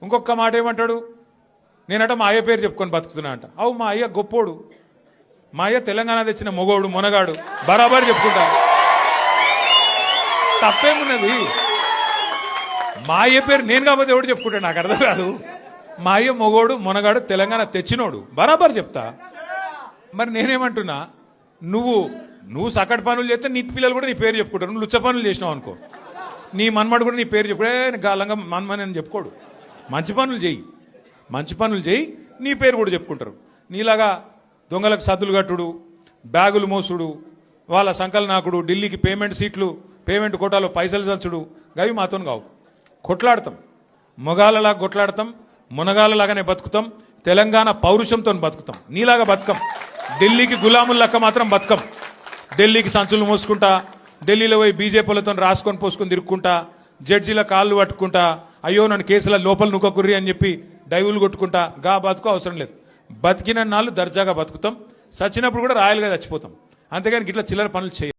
ఇంకొక మాట ఏమంటాడు, నేనట మా అయ్య పేరు చెప్పుకొని బతుకుతున్నా అంట. అవు మా అయ్య గొప్పోడు, మా అయ్య తెలంగాణ తెచ్చిన మొగోడు మునగాడు, బరాబర్ చెప్పుకుంటా. తప్పేమున్నది? మా అయ్య పేరు నేను కాకపోతే ఎవడు చెప్పుకుంటా, నాకు అర్థం కాదు. మా అయ్య మొగోడు మునగాడు తెలంగాణ తెచ్చినోడు, బరాబర్ చెప్తా. మరి నేనేమంటున్నా, నువ్వు సకట్ పనులు చేస్తే నీ పిల్లలు కూడా నీ పేరు చెప్పుకుంటారు. నువ్వు లుచ్చ పనులు చేసినావు అనుకో, నీ మన్మడు కూడా నీ పేరు చెప్పుడే గాలంగా మన్మని అని చెప్పుకోడు. మంచి పనులు చేయి, నీ పేరు కూడా చెప్పుకుంటారు. నీలాగా దొంగలకు సద్దులు కట్టుడు, బ్యాగులు మోసుడు, వాళ్ళ సంకల్ నాకుడు, ఢిల్లీకి పేమెంట్ కోటాలో పైసలు చంచుడు, గవి మాతో కావు. కొట్లాడతాం, మొగాళ్ళలాగా కొట్లాడతాం, మునగాళ్ళలాగానే బతుకుతాం, తెలంగాణ పౌరుషంతో బతుకుతాం. నీలాగా బతుకం, ఢిల్లీకి గులాములక్క మాత్రం బతుకం. ఢిల్లీకి సంచులు మోసుకుంటా, ఢిల్లీలో పోయి బీజేపీలతో రాసుకొని పోసుకొని తిరుక్కుంటా, జడ్జీల కాళ్ళు పట్టుకుంటా, అయ్యో నన్ను కేసుల లోపల నువ్వుకుర్రి అని చెప్పి డైవులు కొట్టుకుంటా, గా బతుకు అవసరం లేదు. బతికిన నాళ్ళు దర్జాగా బతుకుతాం, చచ్చినప్పుడు కూడా రాయలుగా చచ్చిపోతాం. అంతేగాని ఇట్లా చిల్లర పనులు చేయాలి.